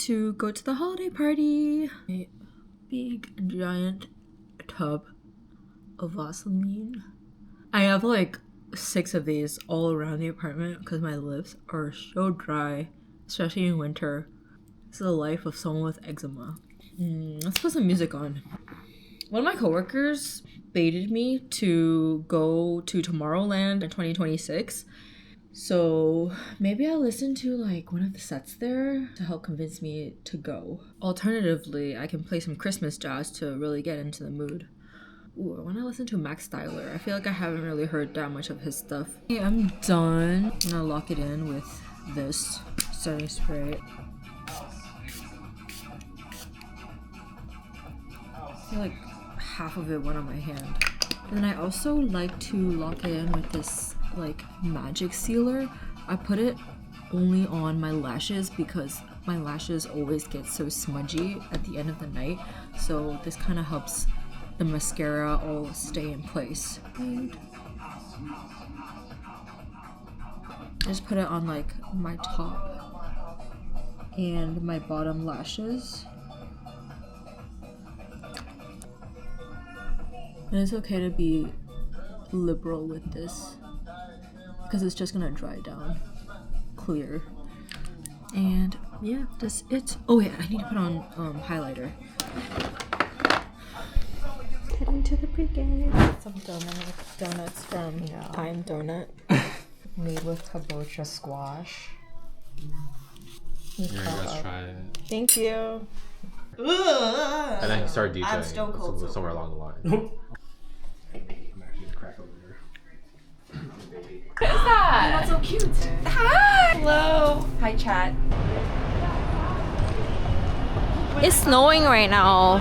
to go to the holiday party. A big giant tub of Vaseline. I have like 6 of these all around the apartment because my lips are so dry, especially in winter. This is the life of someone with eczema. Let's put some music on. One of my coworkers baited me to go to Tomorrowland in 2026. So maybe I'll listen to like one of the sets there to help convince me to go. Alternatively, I can play some Christmas jazz to really get into the mood. Ooh, I want to listen to Max Styler. I feel like I haven't really heard that much of his stuff. Okay, I'm done. I'm gonna lock it in with this setting spray. I feel like half of it went on my hand. And then I also like to lock it in with this like magic sealer. I put it only on my lashes because my lashes always get so smudgy at the end of the night. So this kind of helps the mascara all stay in place. I just put it on like my top and my bottom lashes. And it's okay to be liberal with this because it's just gonna dry down clear. And yeah, that's it. Oh yeah, I need to put on highlighter. Heading to the pregame. Some donuts from Pine Donut made with kabocha squash. Yeah, let's try it. Thank you. And then you start DJing. I'm stone cold somewhere along the line. I'm actually a crack opener. What is that? That's so cute. Hi! Hello. Hi, chat. It's snowing right now.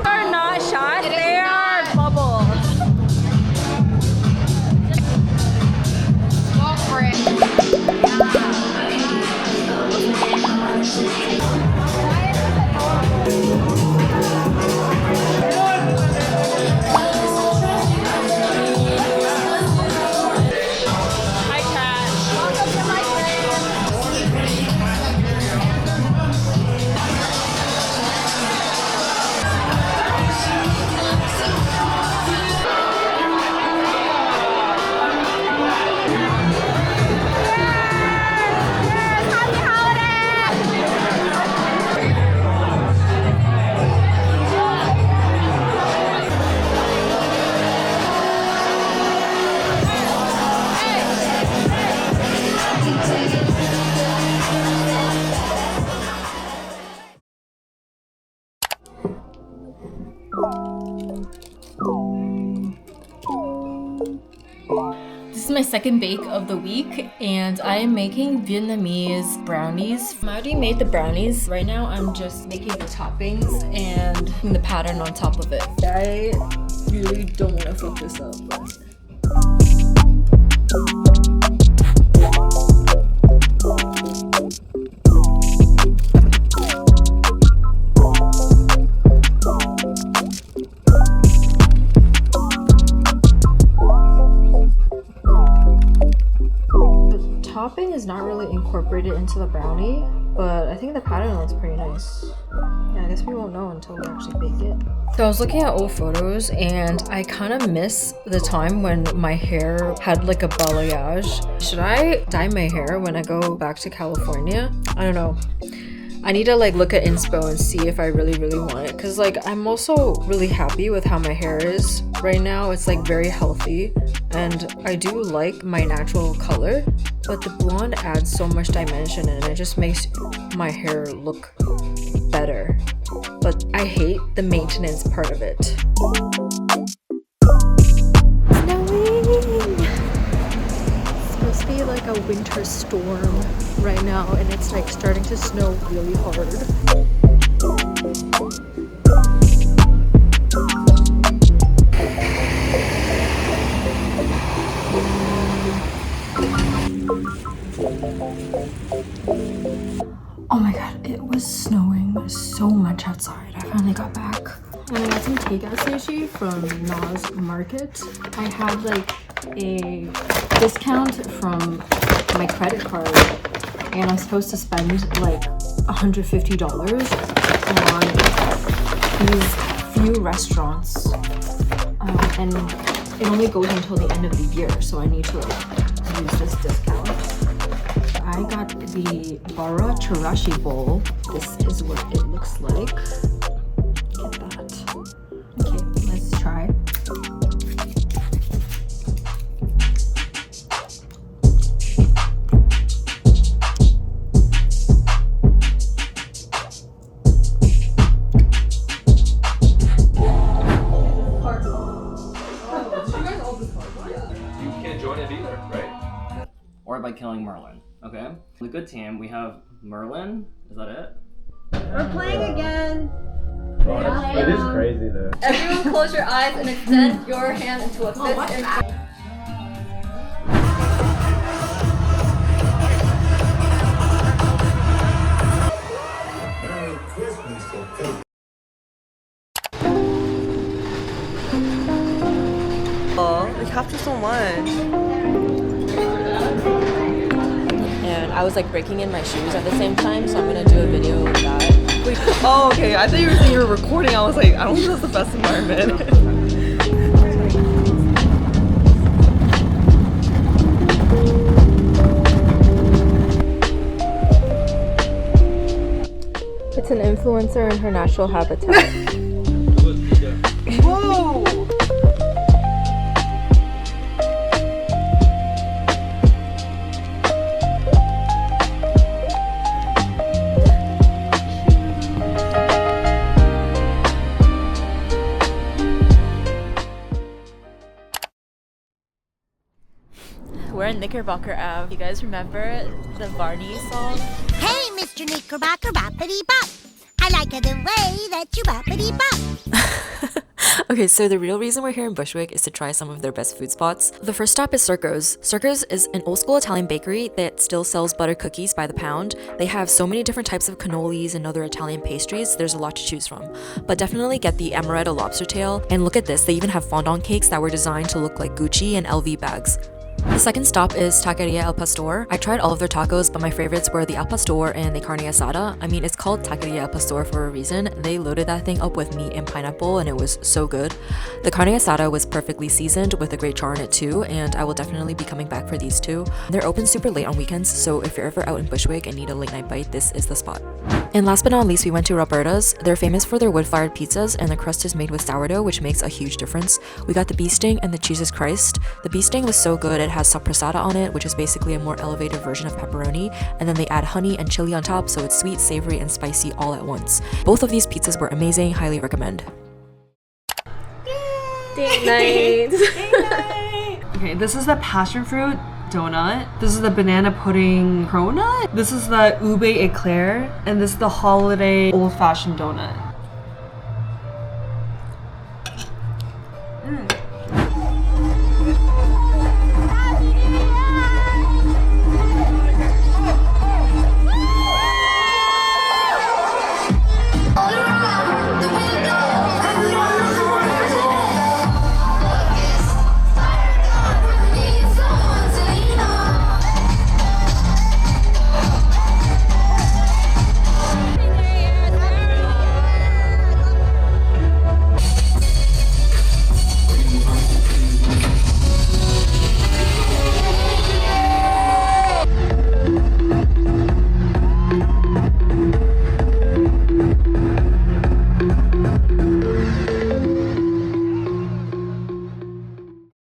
They're not shots, they are bubbles. Go for it. This is my second bake of the week, and I am making Vietnamese brownies. I already made the brownies. Right now, I'm just making the toppings and the pattern on top of it. I really don't want to fuck this up, but... topping is not really incorporated into the brownie, but I think the pattern looks pretty nice. Yeah, I guess we won't know until we actually bake it. So I was looking at old photos and I kind of miss the time when my hair had like a balayage. Should I dye my hair when I go back to California? I don't know. I need to like look at inspo and see if I really want it, because like I'm also really happy with how my hair is right now. It's like very healthy and I do like my natural color, but the blonde adds so much dimension and it just makes my hair look better. But I hate the maintenance part of it. Snowing! It's supposed to be like a winter storm right now, and it's like starting to snow really hard. Oh my god, it was snowing so much outside. I finally got back. And I got some takeout sushi from Na's Market. I had like a discount from my credit card and I'm supposed to spend like $150 on these few restaurants, and it only goes until the end of the year, so I need to use this discount. I got the Bara Chirashi bowl. This is what it looks like. Look at that. Okay, let's try. Or by killing Merlin. Okay? The good team, we have Merlin. Is that it? We're playing again. It is crazy though. Everyone close your eyes and extend your hand into a fist and We captured so much. And I was like breaking in my shoes at the same time, so I'm gonna do a video of that. Wait, oh, okay. I thought you were saying you were recording. I was like, I don't think that's the best environment. It's an influencer in her natural habitat. Whoa! We're in Knickerbocker Ave. You guys remember the Barney song? Hey, Mr. Knickerbocker Boppity Bop. I like it the way that you boppity bop. Okay, so the real reason we're here in Bushwick is to try some of their best food spots. The first stop is Circo's. Circo's is an old school Italian bakery that still sells butter cookies by the pound. They have so many different types of cannolis and other Italian pastries, there's a lot to choose from. But definitely get the amaretto lobster tail, and look at this, they even have fondant cakes that were designed to look like Gucci and LV bags. The second stop is Taqueria El Pastor. I tried all of their tacos, but my favorites were the Al Pastor and the carne asada. I mean, it's called Taqueria El Pastor for a reason. They loaded that thing up with meat and pineapple, and it was so good. The carne asada was perfectly seasoned with a great char in it too, and I will definitely be coming back for these two. They're open super late on weekends, so if you're ever out in Bushwick and need a late night bite, this is the spot. And last but not least, we went to Roberta's. They're famous for their wood-fired pizzas, and the crust is made with sourdough, which makes a huge difference. We got the bee sting and the Jesus Christ. The bee sting was so good, it has sopressata on it, which is basically a more elevated version of pepperoni, and then they add honey and chili on top, so it's sweet, savory, and spicy all at once. Both of these pizzas were amazing, highly recommend. date night. Okay, this is the passion fruit donut. This is the banana pudding cronut. This is the ube eclair, and this is the holiday old-fashioned donut.